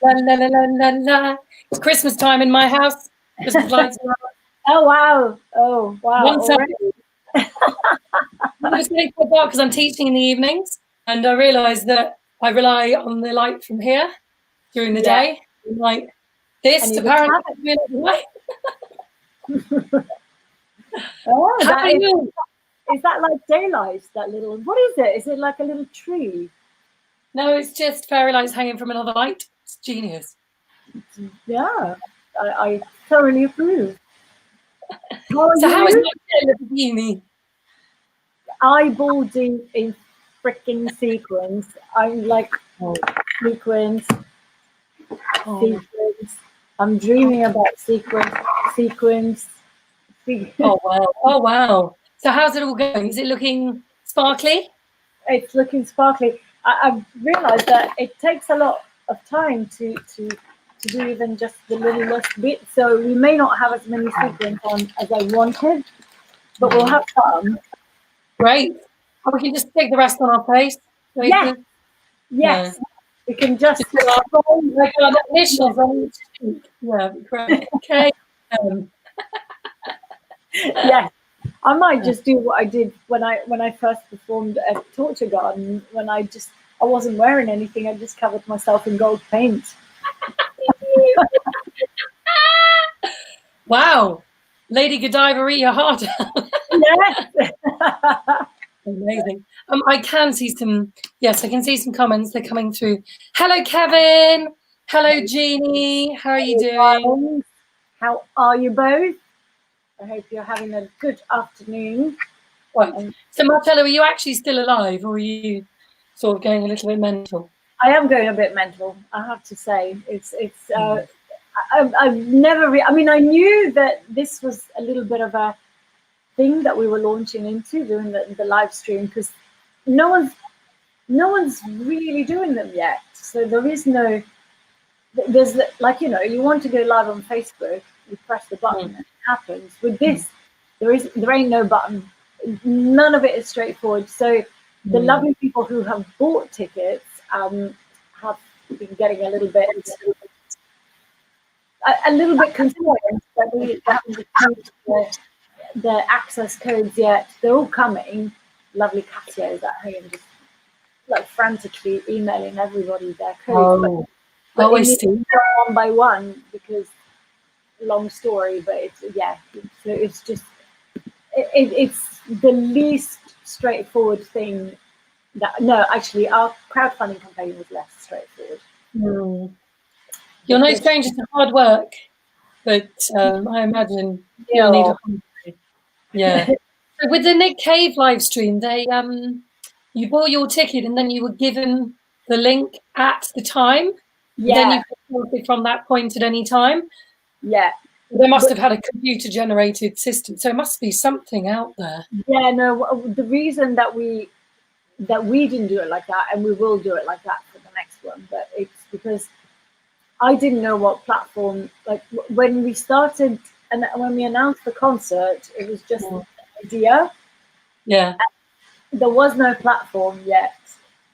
La, la, la, la, la, la. It's Christmas time in my house. Christmas lights are on. Oh wow! Oh wow! One second. It was getting quite dark because I'm teaching in the evenings, and I realised that I rely on the light from here during the day. And like this, apparently. Oh, How are you? Is that like daylight? That little, what is it? Is it like a little tree? No, it's just fairy lights hanging from another light. It's genius. Yeah, I thoroughly approve. How is my bikini? Eyeball deep in freaking sequins. I'm like, sequins. Sequins. I'm dreaming about sequins. Oh wow! Oh wow! So how's it all going? Is it looking sparkly? It's looking sparkly. I've realised that it takes a lot of time to do even just the littlest bit. So we may not have as many sequins on as I wanted, but we'll have some. Great. We can just stick the rest on our face. Yes. Yes. We can just put our initials on each cheek. Yeah, great. Okay. Yes. I might just do what I did when I first performed at Torture Garden, when I wasn't wearing anything. I just covered myself in gold paint. Wow. Lady Godiva, eat your heart out. Yes. Amazing. I can see some, yes, I can see some comments. They're coming through. Hello, Kevin. Hello, Jeannie. How are you doing? How are you both? I hope you're having a good afternoon. Right. So, Marcella, are you actually still alive, or are you sort of going a little bit mental? I am going a bit mental, I have to say. I've never I mean, I knew that this was a little bit of a thing that we were launching into, doing the live stream, because no one's really doing them yet. So there's like, you want to go live on Facebook, you press the button and it happens. With this, there ain't no button. None of it is straightforward. So the lovely people who have bought tickets have been getting a little bit concerned that we haven't received the access codes yet. They're all coming. Lovely Katia is at home, just like frantically emailing everybody their codes. But I see. One by one, because long story, but so it's just it's the least straightforward thing. Actually, our crowdfunding campaign was less straightforward. You're no stranger to hard work, but I imagine you'll need a holiday. Yeah. So with the Nick Cave live stream, they you bought your ticket and then you were given the link at the time. Yeah. Then you could take it from that point at any time. Yeah. They must have had a computer-generated system, so it must be something out there. Yeah. No. The reason that we didn't do it like that, and we will do it like that for the next one, but it's because I didn't know what platform. Like when we started and when we announced the concert, it was just an idea. Yeah. There was no platform yet,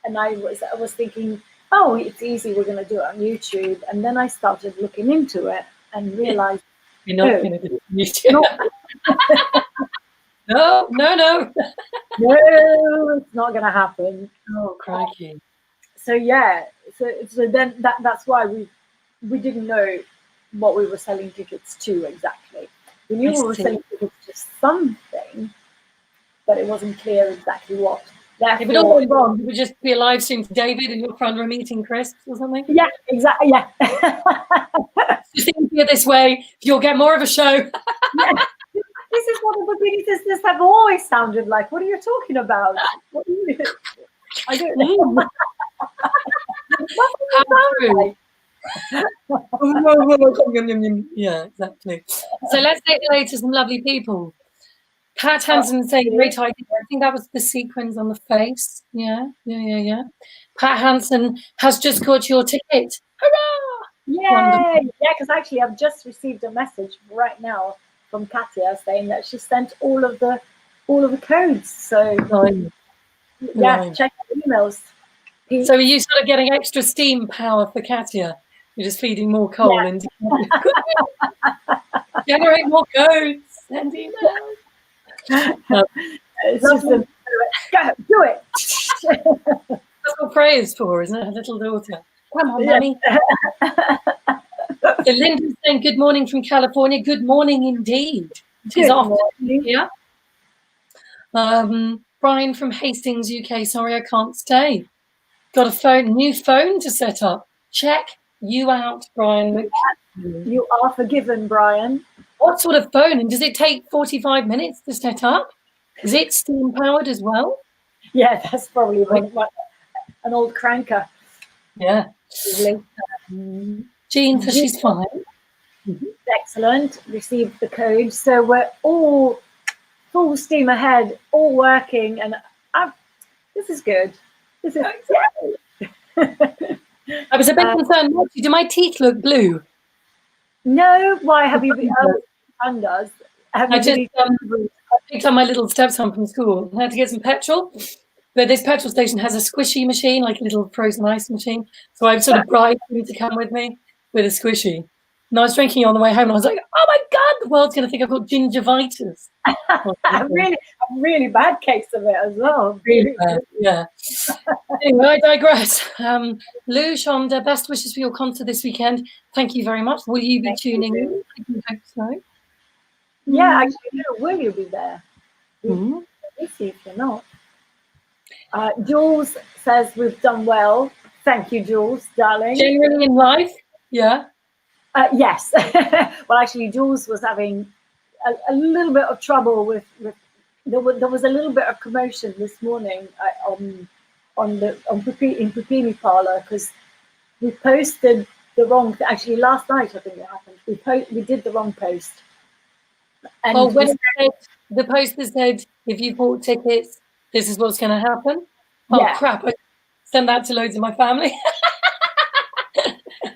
and I was thinking, oh, it's easy. We're going to do it on YouTube, and then I started looking into it and realized you're not going to do it on YouTube. No, it's not going to happen. Oh, crikey! So yeah, so then that's why we didn't know what we were selling tickets to exactly. We knew we were selling tickets to something, but it wasn't clear exactly what. If it all went wrong, it would just be a live stream to David and your front room eating crisps or something. Yeah, exactly. Yeah. Just easier this way. You'll get more of a show. Yeah. This is what the Bikini Sisters have always sounded like. What are you talking about? I don't know. Yeah, exactly. So let's say hello to some lovely people. Pat Hansen saying great idea. I think that was the sequins on the face. Yeah. Pat Hansen has just got your ticket. Hurrah! Yay! Yeah, because actually I've just received a message right now from Katia saying that she sent all of the codes. So yeah, check the emails. So are you sort of getting extra steam power for Katya? You're just feeding more coal into generate more codes, send emails. It's just go, do it. That's what prayer is for, isn't it? Her little daughter. Come on, Mummy. So Linda's saying good morning from California. Good morning indeed. Tis afternoon here. Brian from Hastings, UK. Sorry, I can't stay. Got a new phone to set up. Check you out, Brian. You are forgiven, Brian. What sort of phone? And does it take 45 minutes to set up? Is it steam powered as well? Yeah, that's probably an old cranker. Yeah. Jean says she's fine. Excellent. Received the code. So we're all full steam ahead, all working, and this is good. This is I was a bit concerned. Do my teeth look blue? No. Why have you been? Son does. I picked up my little stepson from school. I had to get some petrol, but this petrol station has a squishy machine, like a little frozen ice machine. So I've sort of bribed him to come with me with a squishy. And I was drinking on the way home, and I was like, "Oh my god, the world's going to think I've got gingivitis." really bad case of it as well. Really bad, yeah. Anyway, I digress. Lou, Shonda, best wishes for your concert this weekend. Thank you very much. Will you be tuning in? I hope so. Yeah, actually, no, will you be there? Let me see if you're not. Jules says we've done well. Thank you, Jules, darling. Generally in life, yeah. Yes. Well, actually, Jules was having a little bit of trouble with there was a little bit of commotion this morning in Pupini Parlor because we posted the wrong. Actually, last night I think it happened. We did the wrong post. And when the poster said, if you bought tickets, this is what's going to happen. Oh, yeah. Crap. I send that to loads of my family.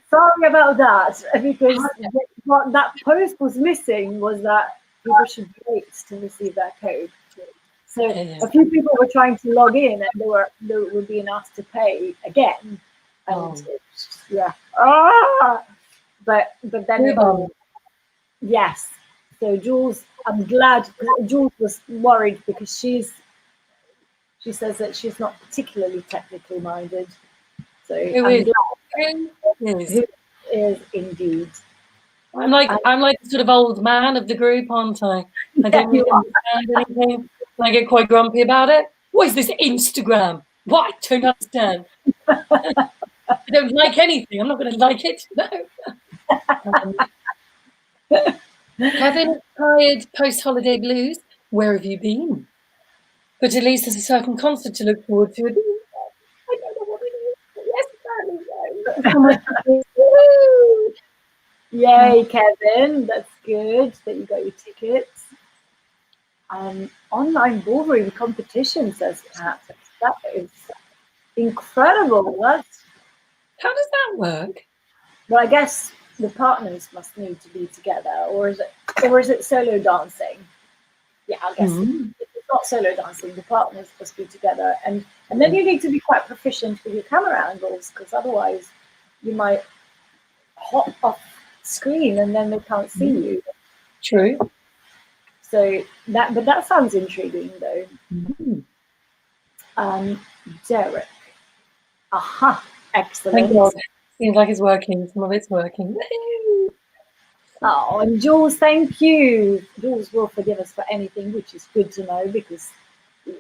Sorry about that, because what that post was missing was that people should wait to receive their code. So a few people were trying to log in and they were being asked to pay again. And but then yes. So Jules, I'm glad. Jules was worried because she says that she's not particularly technically minded. So Who is indeed. I'm like the sort of old man of the group, aren't I? I don't really understand anything. I get quite grumpy about it. What is this Instagram? What? I don't understand. I don't like anything. I'm not going to like it. No. Kevin, tired post-holiday blues. Where have you been? But at least there's a certain concert to look forward to. I don't know what it is. Yes, Yay, Kevin. That's good that you got your tickets. Online ballroom competition, says Kat. That is incredible. How does that work? Well, I guess the partners must need to be together, or is it solo dancing? Yeah, I guess if it's not solo dancing, the partners must be together, and then you need to be quite proficient with your camera angles, because otherwise you might hop off screen and then they can't see you. True. So that sounds intriguing though. Derek. Excellent. Thank God. Seems like it's working. Some of it's working. Oh, and Jules, thank you. Jules will forgive us for anything, which is good to know, because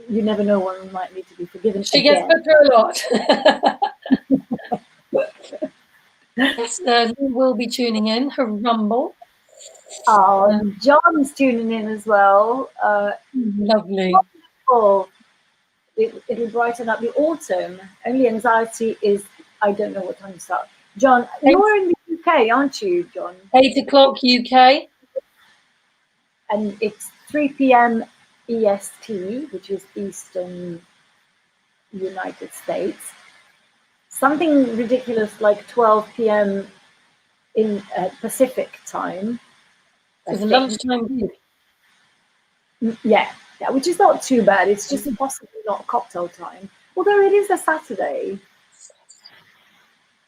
you never know when we might need to be forgiven. She gets put through a lot. Yes, Lou will be tuning in. Her rumble. Oh, John's tuning in as well. Lovely. Wonderful. It'll brighten up the autumn. Only anxiety is I don't know what time to start. John, you're in the UK, aren't you, John? 8 o'clock UK. And it's 3 p.m. EST, which is Eastern United States. Something ridiculous like 12 p.m. in Pacific time. It's a lunchtime. Yeah, which is not too bad. It's just possibly not cocktail time. Although it is a Saturday.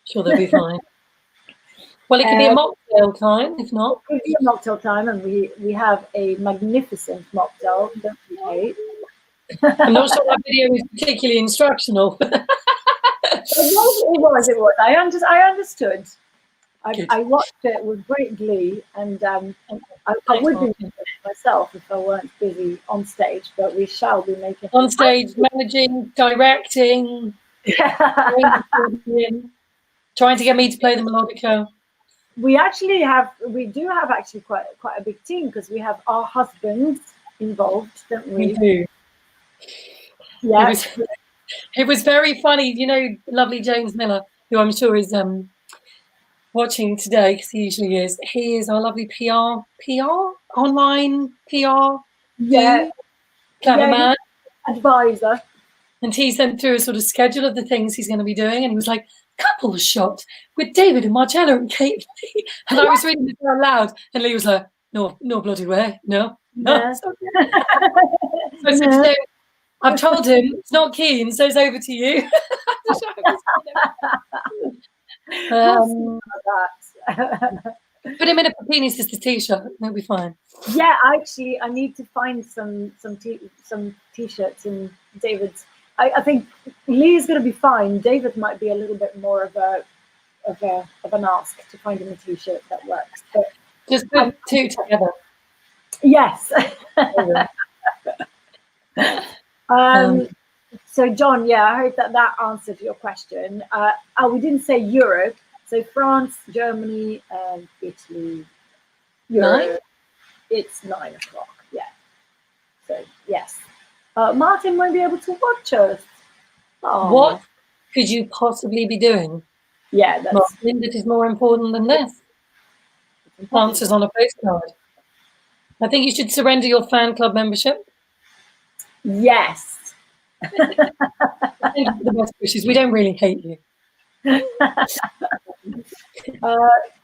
Sure, they'll be fine. Well, it could be a mocktail time, if not. It could be a mocktail time, and we have a magnificent mocktail, don't we, Kate? I'm not sure that video is particularly instructional. It was. I understood. I watched it with great glee, and I would be doing it myself if I weren't busy on stage, but we shall be making on stage, managing, directing, trying to get me to play the melodica. We do have quite a big team, because we have our husbands involved, don't we? We do. Yeah. It was very funny, you know, lovely James Miller, who I'm sure is watching today, because he usually is. He is our lovely online PR, clever man, advisor. And he sent through a sort of schedule of the things he's going to be doing, and he was like, "Couple shot with David and Marcella and Kate." And I was reading it out loud, and Lee was like, "No bloody way, no." So today, I've told him it's not keen, so it's over to you. Put him in a Papini Sisters t-shirt, it'll be fine. Yeah, actually, I need to find some t-shirts in David's. I think Lee's going to be fine. David might be a little bit more of an ask to find him a t-shirt that works. But just put two together. Yes. So John, yeah, I hope that answered your question. We didn't say Europe, so France, Germany, Italy, Europe. 9? It's 9 o'clock. Yeah. So yes, Martin won't be able to watch us. Oh. What could you possibly be doing? Yeah, that's nothing that is more important than this. Answers on a postcard. I think you should surrender your fan club membership. Yes. The best wishes. We don't really hate you.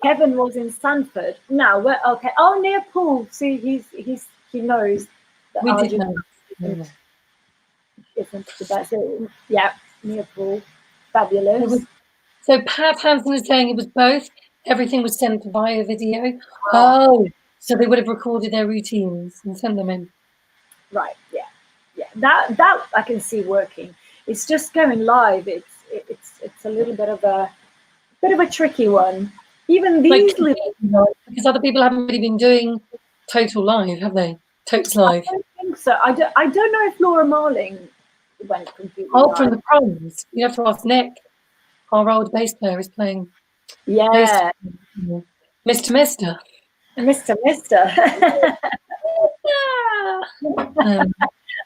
Kevin was in Sanford. Now we're okay. Oh, near Poole. See, he knows that we did know. Isn't the best. So, yeah, near Poole. Fabulous. So Pat Hansen is saying it was both. Everything was sent via video. Oh, so they would have recorded their routines and sent them in. Right. Yeah. Yeah. That I can see working. It's just going live. It's a little bit of a tricky one. Even these because other people haven't really been doing Total Live, have they? Total Live. I don't think so. I don't know if Laura Marling went completely live. From the proms. You have to ask Nick. Our old bass player is playing. Yeah. Mr.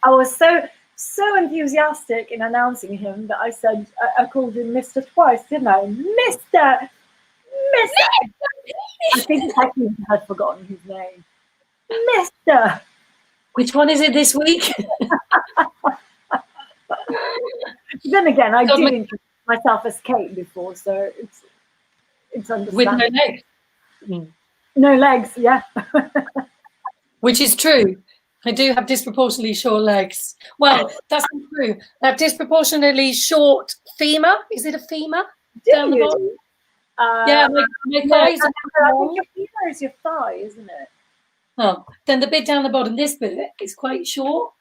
I was so enthusiastic in announcing him that I said I called him Mr. twice, didn't I? Mr. I think Becky had forgotten his name. Mr. Which one is it this week? Then again, I did introduce myself as Kate before, so it's understandable. With no legs. No legs, yeah. Which is true. I do have disproportionately short legs. Well, that's not true. I have disproportionately short femur. Is it a femur? Down the bottom? Yeah, my thighs are I think your femur is your thigh, isn't it? Oh, then the bit down the bottom, this bit is quite short.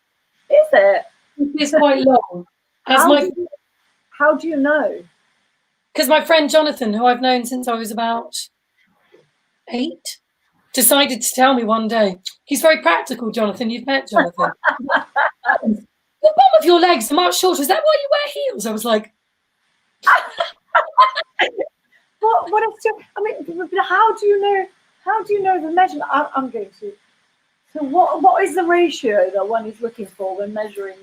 Is it? It's quite long. How do you know? Because my friend Jonathan, who I've known since I was about 8, decided to tell me one day. He's very practical, Jonathan. You've met Jonathan. The bottom of your legs are much shorter. Is that why you wear heels? I was like, what is your? I mean, how do you know? How do you know the measurement? I'm going to. So what is the ratio that one is looking for when measuring?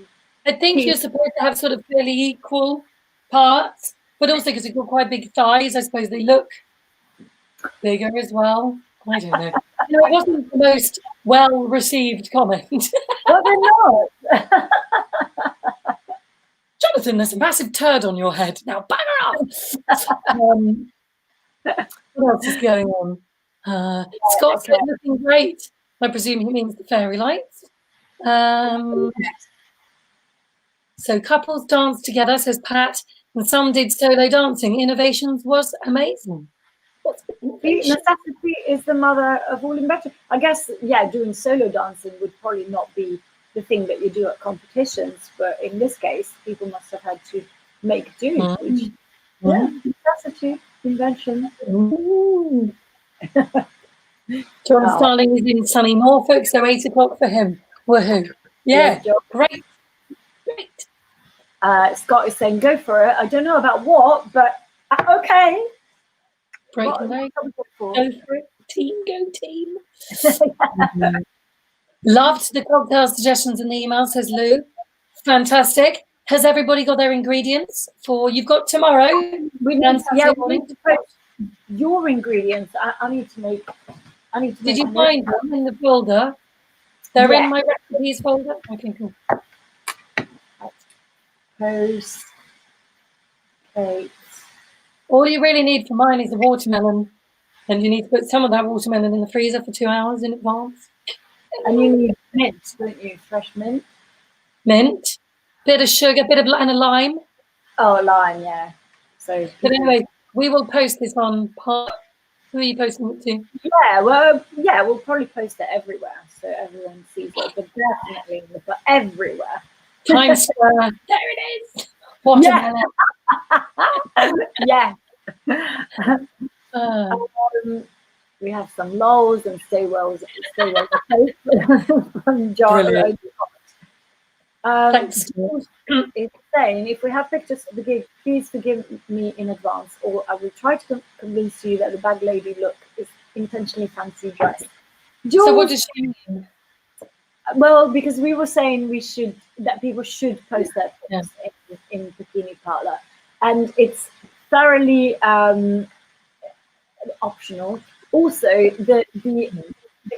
I think you're supposed to have sort of fairly equal parts, but also because you've got quite big thighs, I suppose they look bigger as well. I don't know. It wasn't the most well-received comment. Well, they're not. Jonathan, there's a massive turd on your head. Now bang her up. What else is going on? Scott's looking great. I presume he means the fairy lights. So couples dance together, says Pat. and some did solo dancing. Innovations was amazing. What's innovation? Necessity is the mother of all invention. I guess, yeah, doing solo dancing would probably not be the thing that you do at competitions, but in this case, people must have had to make do. Which, yeah, necessity, invention. John Starling is in sunny Norfolk, so 8 o'clock for him. Woohoo! Yeah, great. Scott is saying, "Go for it." I don't know about what, but okay. Breaking leg. Go for it. Team, go team. Loved the cocktail suggestions in the email, says Lou. Fantastic. Has everybody got their ingredients for you've got tomorrow? We need to post your ingredients. I need to make. Did you find them in the folder? They're in my recipes folder. Okay, cool. Post cakes. All you really need for mine is the watermelon, and you need to put some of that watermelon in the freezer for 2 hours in advance. And you need mint, don't you? Fresh mint. Mint, bit of sugar, and a lime. Oh, a lime, yeah. So. But anyway, we will post this on part. Who are you posting it to? Yeah, we'll probably post it everywhere so everyone sees it, but definitely everywhere. Times Square. There it is. Watermelon. Yeah. We have some lols and stay well from John. Thanks. It's saying, if we have pictures for the gig, please forgive me in advance, or I will try to convince you that the bag lady look is intentionally fancy dress. Jules, so what does she mean? Well, because we were saying that people should post their photos in Bikini Parlor, and it's thoroughly optional. Also, the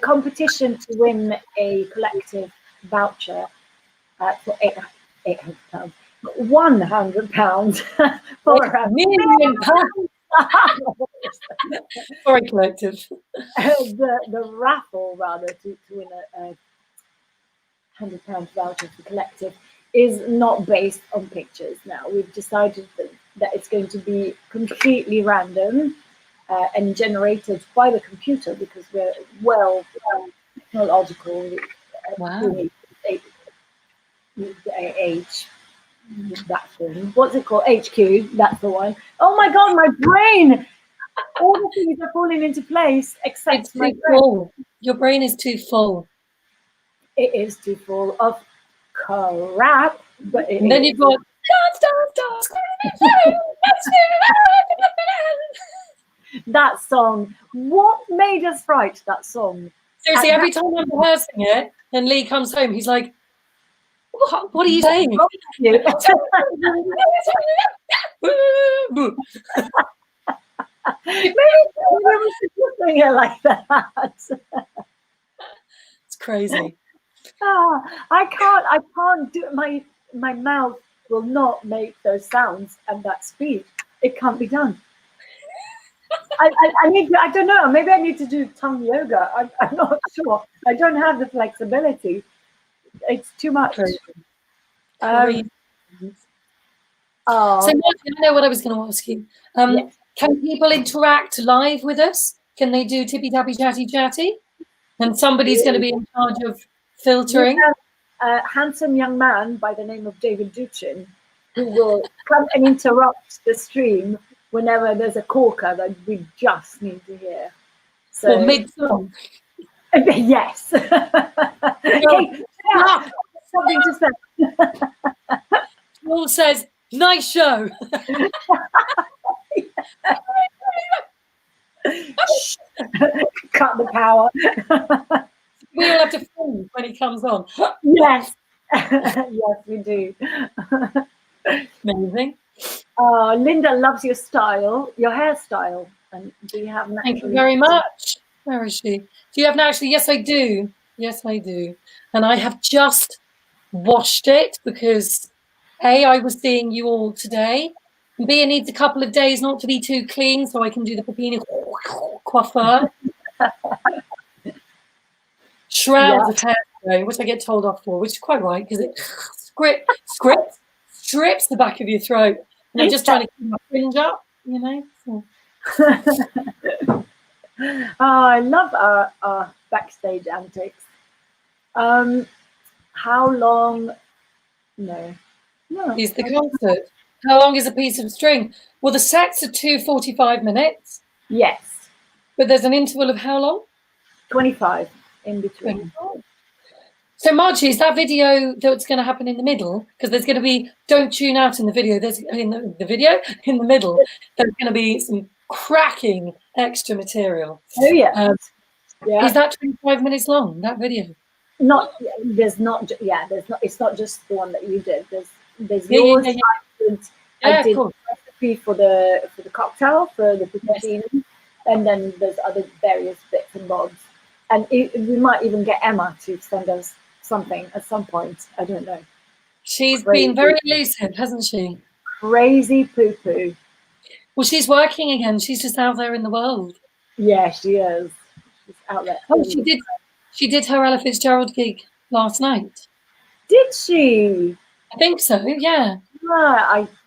competition to win a collective voucher for £800, £100 for £1 million. For a collective. the raffle, rather, to win a £100 voucher for collective is not based on pictures. Now we've decided that it's going to be completely random and generated by the computer, because we're technological. Wow. Age, that thing. What's it called? HQ. That's the one. Oh my god, my brain! All the things are falling into place except it's my brain. Full. Your brain is too full. It is too full of crap. But and then you've got that song. What made us write that song? Seriously, every time I'm rehearsing it and Lee comes home, he's like, what are you saying? Maybe we should just sing it like that. It's crazy. I can't do it. My mouth will not make those sounds at that speed. It can't be done. I don't know. Maybe I need to do tongue yoga. I'm not sure. I don't have the flexibility. It's too much. So, Martin, I know what I was going to ask you. Yes. Can people interact live with us? Can they do tippy tappy chatty chatty? And somebody's going to be in charge of filtering. A handsome young man by the name of David Duchin, who will come and interrupt the stream whenever there's a corker that we just need to hear. So mid-song. Yes. Something to say. Paul says, nice show. Cut the power. We all have to film when he comes on. Yes. Yes, we do. Amazing. Linda loves your style, your hairstyle. And do you have Thank you very much. Where is she? Do you have naturally? Yes, I do. Yes, I do. And I have just washed it because A, I was seeing you all today. And B, it needs a couple of days not to be too clean so I can do the Pepino coiffeur. Shrouds of hair, which I get told off for, which is quite right because it strips the back of your throat. And I'm just trying to keep my fringe up, you know. So. I love our backstage antics. How long? No. Is the concert? How long is a piece of string? Well, the sets are 2 45 minutes. Yes. But there's an interval of how long? 25 in between. 25. So, Margie, is that video that's going to happen in the middle? Because there's going to be, don't tune out in the video. There's in the video in the middle. There's going to be some cracking extra material. Oh yeah. Is that 25 minutes long? That video? There's not. It's not just the one that you did. There's yours. Yeah. I did the recipe for the cocktail for the puppuccino, and then there's other various bits and bobs. And we might even get Emma to send us something at some point. I don't know. She's been very elusive, hasn't she? Crazy poo-poo. Well, she's working again. She's just out there in the world. Yeah, she is. She's out there. Oh, she did her Ella Fitzgerald gig last night. Did she? I think so, yeah.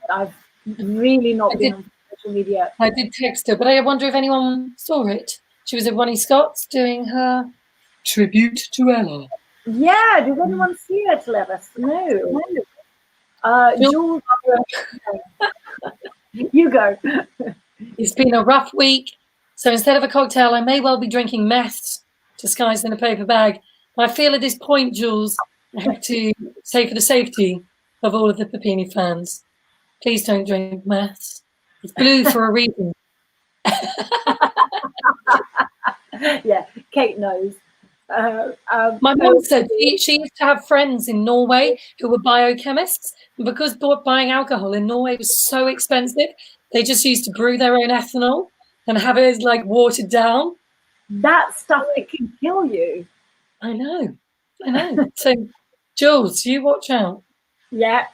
I've really not been on social media. I did text her, but I wonder if anyone saw it. She was at Ronnie Scott's doing her tribute to Ella. Yeah, did anyone see it, let us know. Jules, you go. It's been a rough week, so instead of a cocktail, I may well be drinking meth disguised in a paper bag. I feel at this point, Jules, I have to say for the safety of all of the Papini fans, please don't drink meth. It's blue for a reason. Yeah, Kate knows. My mum said she used to have friends in Norway who were biochemists, and because buying alcohol in Norway was so expensive, they just used to brew their own ethanol and have it like watered down. That stuff, it can kill you. I know. So, Jules, you watch out. Yeah.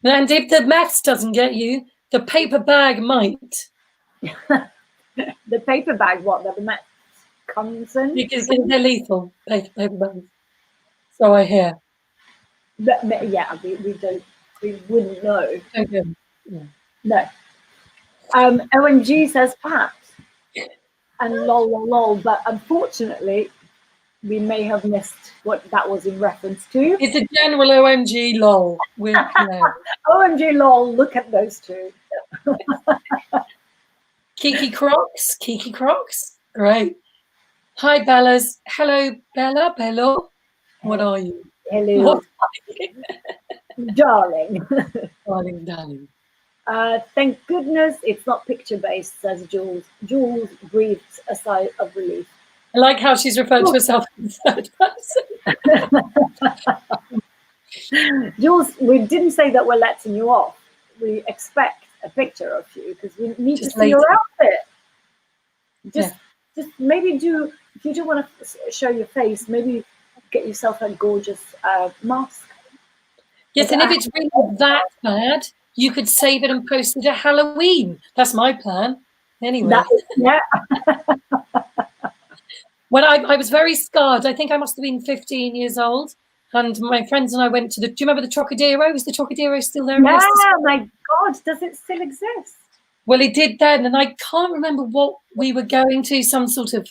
And if the meth doesn't get you, the paper bag might. The paper bag, what? The meth comes in? Because they're lethal, paper bags. So I hear. But, yeah, we wouldn't know. Okay. Yeah. No. OMG says Pat. And lol, but unfortunately, we may have missed what that was in reference to. It's a general OMG lol. OMG lol, look at those two. Kiki Crocs. Great. Hi, Bellas. Hello, Bella. Bello. What are you? Hello. Darling. Darling. Thank goodness it's not picture-based, says Jules. Jules breathes a sigh of relief. I like how she's referred to herself in third person. Jules, we didn't say that we're letting you off. We expect a picture of you because we need to see your outfit. Just maybe do, if you don't want to show your face, maybe get yourself a gorgeous mask. Yes, and if it's really that bad, you could save it and post it at Halloween. That's my plan. Anyway. Yeah. When I was very scarred, I think I must have been 15 years old. And my friends and I went to do you remember the Trocadero? Is the Trocadero still there? Yeah, my God, does it still exist? Well, it did then. And I can't remember what we were going to, some sort of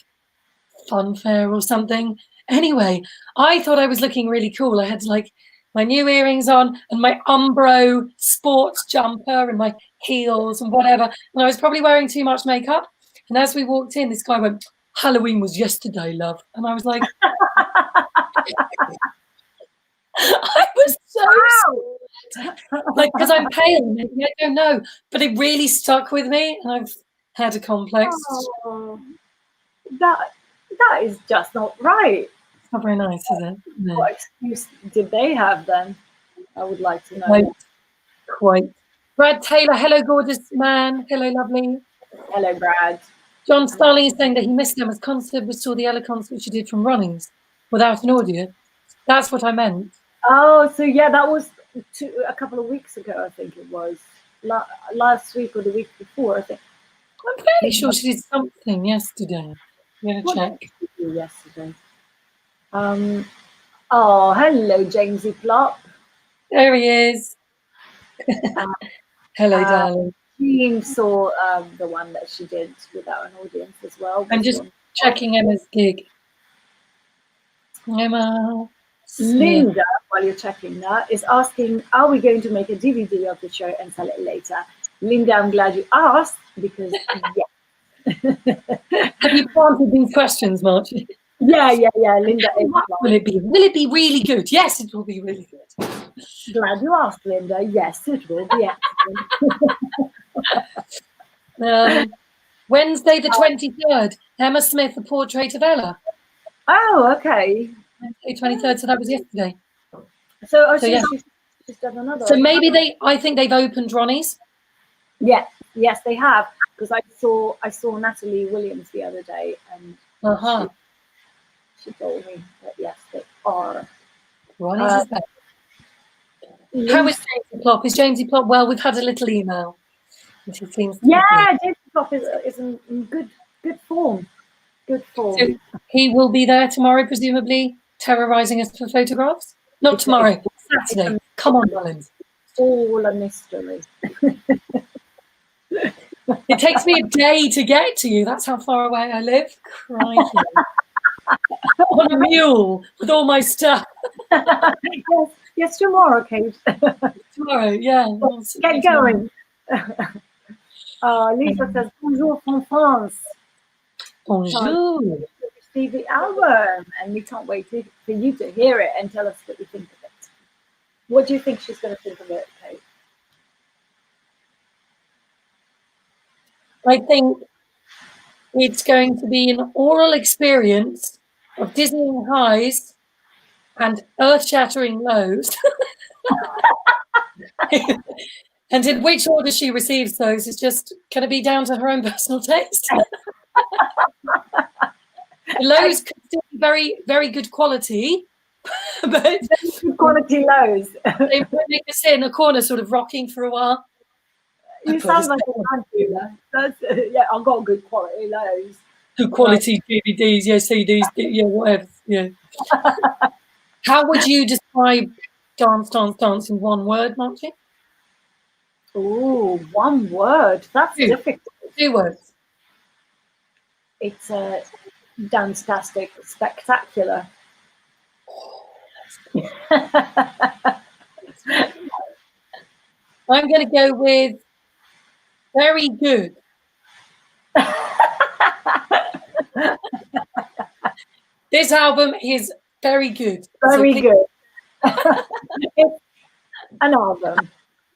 fun fair or something. Anyway, I thought I was looking really cool. I had like my new earrings on and my Umbro sports jumper and my heels and whatever. And I was probably wearing too much makeup. And as we walked in, this guy went, Halloween was yesterday, love. And I was like, I was so sad. Like, because I'm pale, maybe, I don't know. But it really stuck with me. And I've had a complex. Oh, that is just not right. It's not very nice, is it? No. What excuse did they have then? I would like to know. Quite. Brad Taylor, hello, gorgeous man. Hello, lovely. Hello, Brad. John Starling is saying that he missed Emma's concert, but saw the Ella concert she did from Runnings without an audience. That's what I meant. Oh, so yeah, that was a couple of weeks ago, I think it was. Last week or the week before, I think. I'm fairly sure she did something yesterday. I'm going to check. Yesterday. Oh, hello, Jamesy Plop. There he is. Hello, darling. Jean saw the one that she did without an audience as well. I'm just checking Emma's gig. Emma Smith. Linda, while you're checking that, is asking, are we going to make a DVD of the show and sell it later? Linda, I'm glad you asked, because yes. Have you planted these questions, Margie? Yeah, Linda. Will it be? Will it be really good? Yes, it will be really good. Glad you asked, Linda. Yes, it will be excellent. Wednesday the 23rd, Emma Smith, The Portrait of Ella. Oh, okay. Wednesday 23rd, so that was yesterday. So yeah. She's done another. So maybe I think they've opened Ronnie's. Yeah, yes, they have. Because I saw Natalie Williams the other day, and she told me that yes, they are. Ronnie's is better. How is Jamesy Plop? Is Jamesy Plop well? We've had a little email. She seems Jamesy Plop is in good form. Good form. So he will be there tomorrow, presumably, terrorising us for photographs? Not tomorrow, Saturday. Come on, Roland. All a mystery. It takes me a day to get to you. That's how far away I live. Crikey. On a mule with all my stuff. Yes, tomorrow, Kate. Tomorrow, yeah. Get going. Lisa says, bonjour from France. Bonjour. To receive the album, and we can't wait for you to hear it and tell us what you think of it. What do you think she's going to think of it, Kate? I think it's going to be an oral experience of dizzying highs and earth-shattering lows. And in which order she receives those is just going to be down to her own personal taste. The lows could still be very, very good quality, but good quality lows. They might make us sit in a corner, sort of rocking for a while. You sound like a man dealer. Yeah, I've got good quality lows. Good quality DVDs, yeah, CDs, yeah, whatever. Yeah. How would you describe Dance in one word, Margie? Oh, one word. That's difficult. 2 words. It's dance-tastic, spectacular. I'm going to go with very good. This album is very good. Very good. It's an album.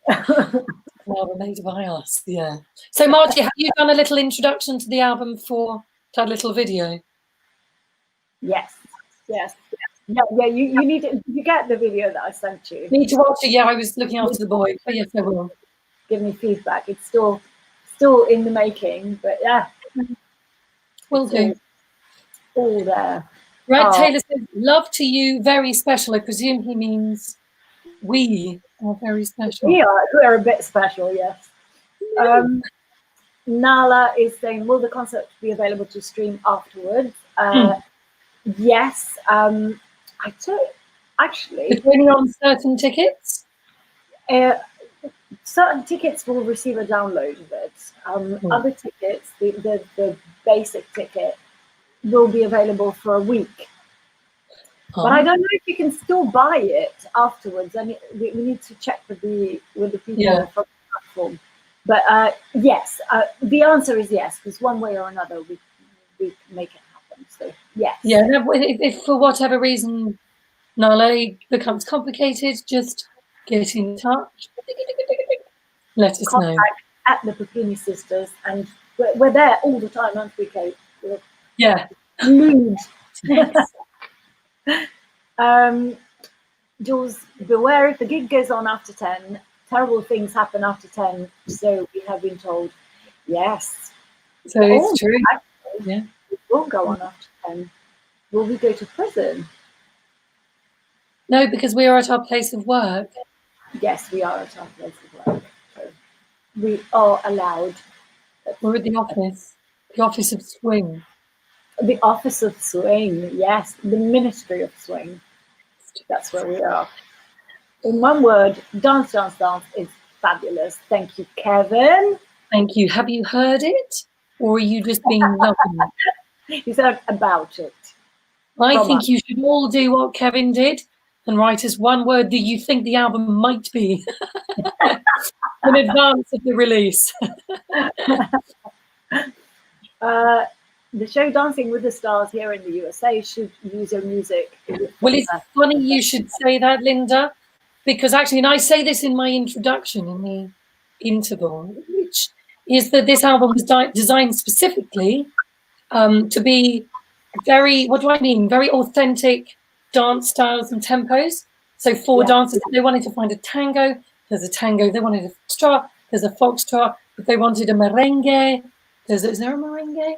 An album made by us, yeah. So, Margie, have you done a little introduction to the album for that little video? Yes. Yeah. You need to. Did you get the video that I sent you? Need to watch it. Yeah, I was looking after the boy. But yes, I will. Give me feedback. It's still in the making, but yeah. Will do. All there. Red Taylor says, love to you, very special. I presume he means we are very special. We are a bit special, yes. Nala is saying, will the concert be available to stream afterwards? Yes. I don't actually. Depending on certain tickets? Certain tickets will receive a download of it. Other tickets, the basic ticket, will be available for a week. But I don't know if you can still buy it afterwards. I mean, we need to check with the people from the platform. But yes, the answer is yes, because one way or another we make it happen. So yes. Yeah. If for whatever reason Nala becomes complicated, just get in touch. Let us know. At the Papini Sisters, and we're there all the time, aren't we, Kate? Yeah. Glued. Jules, beware if the gig goes on after 10, terrible things happen after 10. So we have been told, yes. So it's true. Yeah. It will go on after 10. Will we go to prison? No, because we are at our place of work. Yes, we are at our place of work. So we are allowed. We're at the office of swing. The office of swing, yes. The Ministry of Swing. That's where we are. In one word, dance is fabulous. Thank you, Kevin. Thank you. Have you heard it? Or are you just being lovely? He said about it. I think you should all do what Kevin did and write us one word that you think the album might be in advance of the release. The show Dancing with the Stars here in the USA should use your music. Well, it's funny you should say that, Linda, because actually, and I say this in my introduction in the interval, which is that this album was designed specifically to be very, what do I mean? Very authentic dance styles and tempos. So for dancers, they wanted to find a tango, there's a tango. They wanted a foxtrot, there's a foxtrot. If they wanted a merengue, is there a merengue?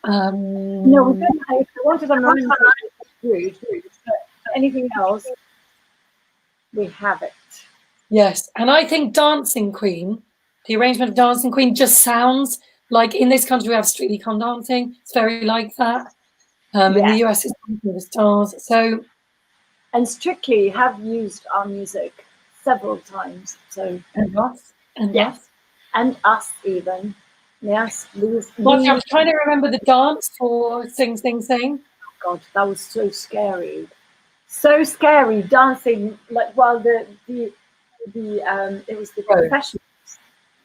No, we don't. If they wanted a merengue, it's rude. But anything else, we have it. Yes, and I think Dancing Queen, the arrangement of Dancing Queen just sounds like, in this country we have Strictly Come Dancing. It's very like that. In the US, it's Dancing with the Stars. So, and Strictly have used our music several times. So and us, and yes, and us even. Yes, I'm trying to remember the dance for Sing Sing Sing. God, that was so scary. So scary, dancing like while it was the professionals.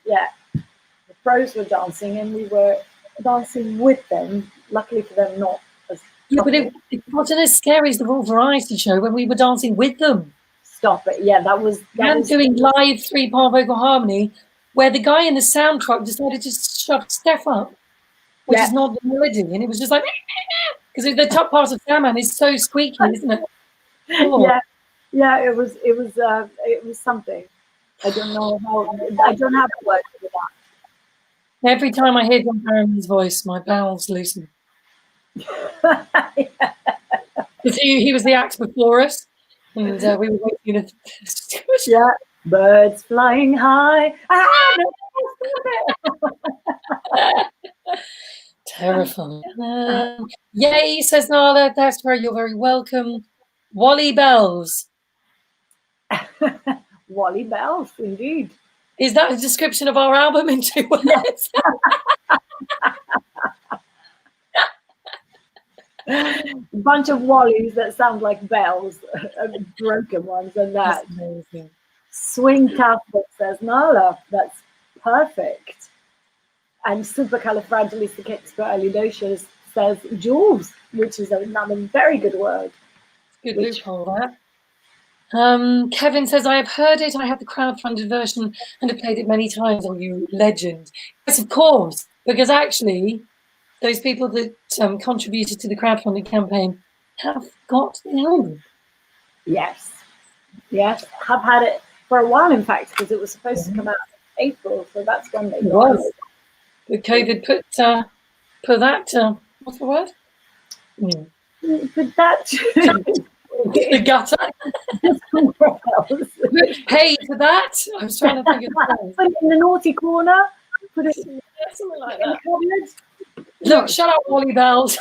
Yeah. The pros were dancing and we were dancing with them. Luckily for them, not as but it wasn't as scary as the Raw Variety Show when we were dancing with them. Stop it. Yeah, that was doing live 3-part vocal harmony, where the guy in the sound truck decided to shut Steph up, which is not the melody, and it was just like, because the top part of Sandman is so squeaky, isn't it? Oh. Yeah, it was something. I don't know how. I don't have the words for that. Every time I hear John Barrowman's voice, my bowels loosen. Because he was the act before us, and we were waiting. Birds flying high. Terrifying. Yay, says Nala. That's where you're very welcome. Wally Bells. Wally Bells, indeed. Is that a description of our album in 2 words? A bunch of Wallies that sound like bells, broken ones, and that. That's amazing. Swing Catholic says Nala. That's perfect. And supercalifragilisticexpialidocious says Jules, which is another very good word. Good loophole, that. Kevin says, I have heard it. I have the crowdfunded version and have played it many times. Oh, you legend. Yes, of course, because actually those people that contributed to the crowdfunding campaign have got the album. Yes. Have had it for a while, in fact, because it was supposed to come out in April, so that's when they got it. But COVID put that, what's the word? Put that the gutter. Pay for that. I was trying to think of the put it in the naughty corner. Put it something like that. Look, shut up, Wally Bells.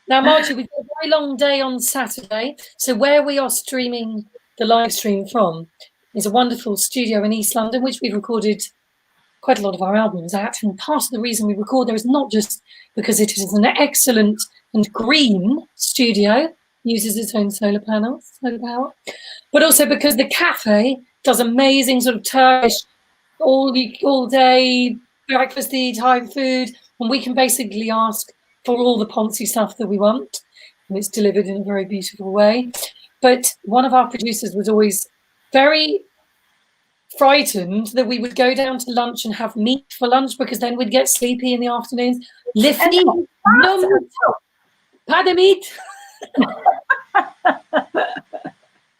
Now, Margie, we've got a very long day on Saturday. So where we are streaming the live stream from is a wonderful studio in East London, which we've recorded quite a lot of our albums at. And part of the reason we record there is not just because it is an excellent and green studio, uses its own solar panels, solar power, but also because the cafe does amazing sort of Turkish all day breakfasty type food, and we can basically ask for all the poncy stuff that we want, and it's delivered in a very beautiful way. But one of our producers was always very frightened that we would go down to lunch and have meat for lunch, because then we'd get sleepy in the afternoons. Liffy, no, pas de meat.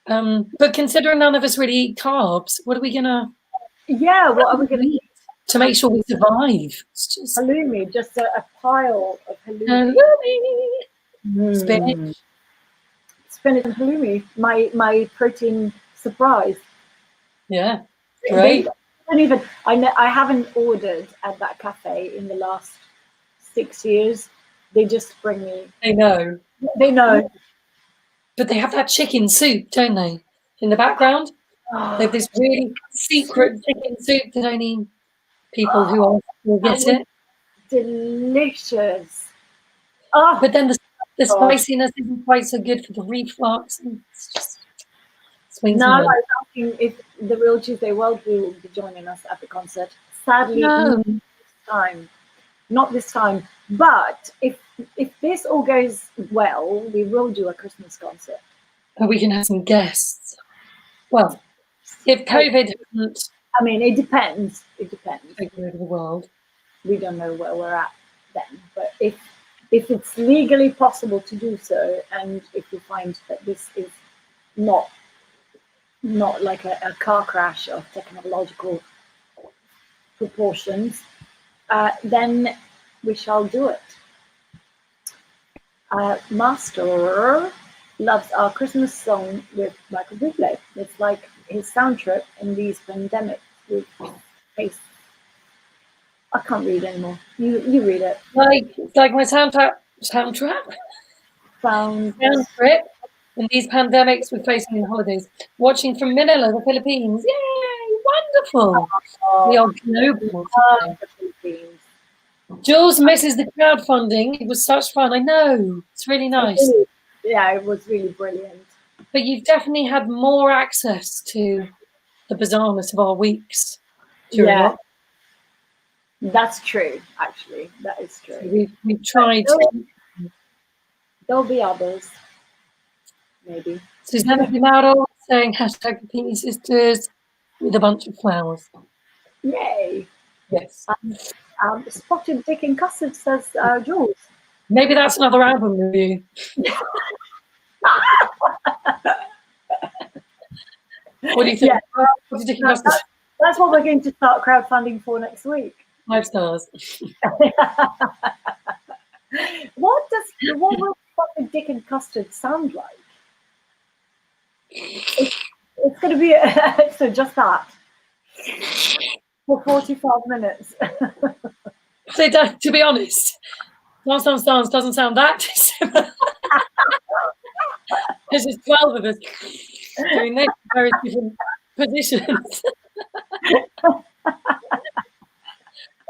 But considering none of us really eat carbs, what are we gonna? Yeah, what are we gonna eat to make sure we survive? It's just halloumi, just a pile of halloumi. Spinach and halloumi. My protein surprise. Yeah, great. I haven't ordered at that cafe in the last 6 years. They just bring me. They know. They know. But they have that chicken soup, don't they? in the background. Oh, They have this really secret chicken soup that only people who ask will get it. Delicious. Oh, But then the spiciness isn't quite so good for the reflux. And it's just swings now I me on. was asking if the Real Tuesday World will be joining us at the concert. Sadly, No. not this time. But if this all goes well, we will do a Christmas concert. But we can have some guests. Well, if COVID hasn't I mean, it depends. It depends. taken over the world. We don't know where we're at then. But if it's legally possible to do so, and if we find that this is not like a car crash of technological proportions, then we shall do it. Master loves our Christmas song with Michael Bublé. It's like his soundtrack in these pandemics with face. I can't read anymore. You read it. Like my soundtrack in these pandemics we're facing in holidays. Watching from Manila, the Philippines. Yay! Wonderful. We are global. Jules misses the crowdfunding. It was such fun. I know. It's really nice. Yeah, it was really brilliant. But you've definitely had more access to the bizarreness of our weeks. Yeah. That's true, actually. That is true. So we've tried to. There'll be others, maybe. Susanna Dimaro saying hashtag Bikini Sisters with a bunch of flowers. Yay. Yes. Spotted Dick and Custard says Jules. Maybe that's another album review. What do you think? Yeah. That's what we're going to start crowdfunding for next week. 5 stars. What will Spotted Dick and Custard sound like? It's going to be so just that for 45 minutes. So to be honest, Dance doesn't sound that dissimilar. There's just 12 of us doing this in very different positions.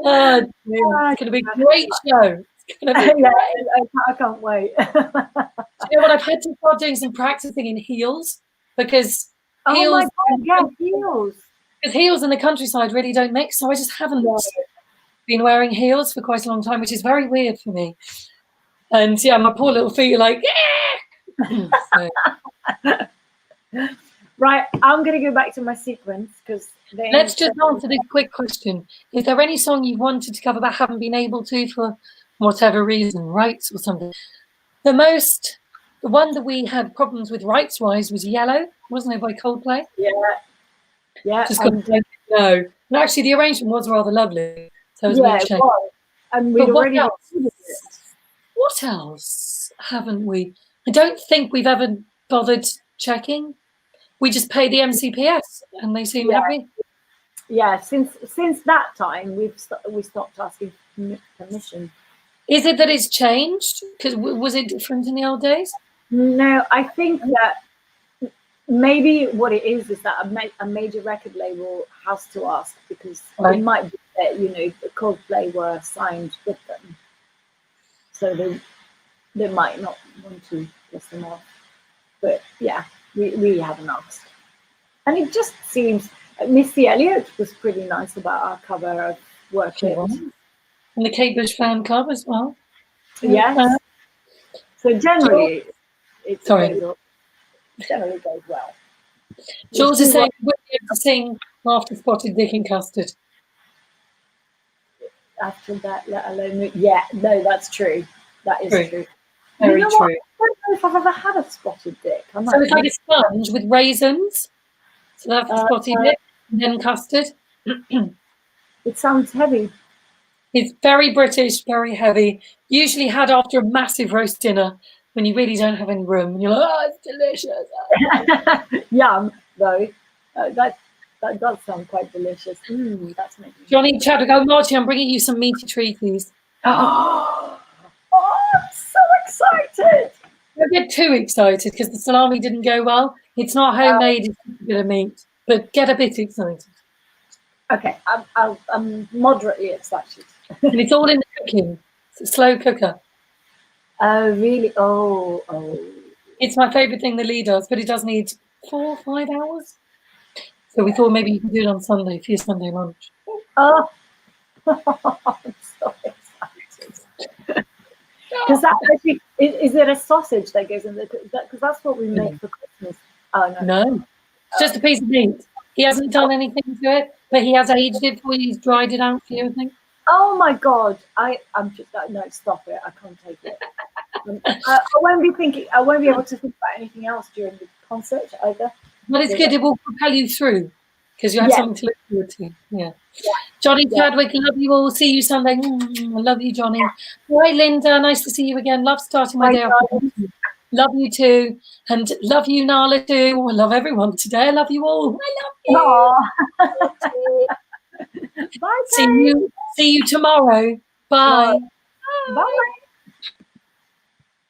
It's going to be a great show. It's going to be great. I can't wait. You know what? I've had to start doing some practicing in heels because heels. Heels. Because heels in the countryside really don't mix, so I just haven't been wearing heels for quite a long time, which is very weird for me. And yeah, my poor little feet are like, so. Right, I'm going to go back to my sequence because let's just answer this quick question. Is there any song you wanted to cover but haven't been able to for whatever reason, rights or something? The one that we had problems with rights-wise was Yellow, wasn't it, by Coldplay? Yeah. Just no. And actually, the arrangement was rather lovely. So it was a bit changed. And we already. What else haven't we? I don't think we've ever bothered checking. We just pay the MCPS, and they seem happy. Yeah, since that time, we stopped asking permission. Is it that it's changed? Because was it different in the old days? No, I think that maybe what it is that a major record label has to ask because it might be that the Coldplay were signed with them, so they might not want to piss them off. But yeah, we haven't asked, and it just seems Missy Elliott was pretty nice about our cover of Work It. And the Kate Bush fan club as well. Yes. So generally, it generally goes well. Jules is saying we'll be able to sing after Spotted Dick and Custard. After that, let alone no, that's true. That is true. Very true. What? I don't know if I've ever had a spotted dick. So it's like a sponge with raisins. So that's the spotted dick and then custard. It sounds heavy. It's very British, very heavy. Usually had after a massive roast dinner when you really don't have any room. And you're like, oh, it's delicious. Yum, though. That does sound quite delicious. That's making Johnny Chadwick, Marty, I'm bringing you some meaty treaties. Oh, I'm so excited. Don't get too excited because the salami didn't go well. It's not homemade, it's just a bit of meat. But get a bit excited. Okay, I'm moderately excited. And it's all in the cooking. It's a slow cooker. Oh, really? Oh. It's my favourite thing the Lee does, but it does need 4 or 5 hours. So we thought maybe you could do it on Sunday for your Sunday lunch. Oh, I'm so excited. Because that actually, is it a sausage that goes in the, because that's what we make for Christmas. Oh, no. No, it's just a piece of meat. He hasn't done anything to it, but he has aged it for you. He's dried it out for you, I think. Oh my God! I'm just no. Stop it! I can't take it. I won't be thinking. I won't be able to think about anything else during the concert either. But it's good. It will propel you through because you have something to look forward to. Yeah. Johnny Chadwick, love you all. See you Sunday. I love you, Johnny. Hi, Linda. Nice to see you again. Love starting my day off. Love you too. And love you, Nala, too. I love everyone today. I love you all. I love you. Bye. See you tomorrow. Bye. Bye.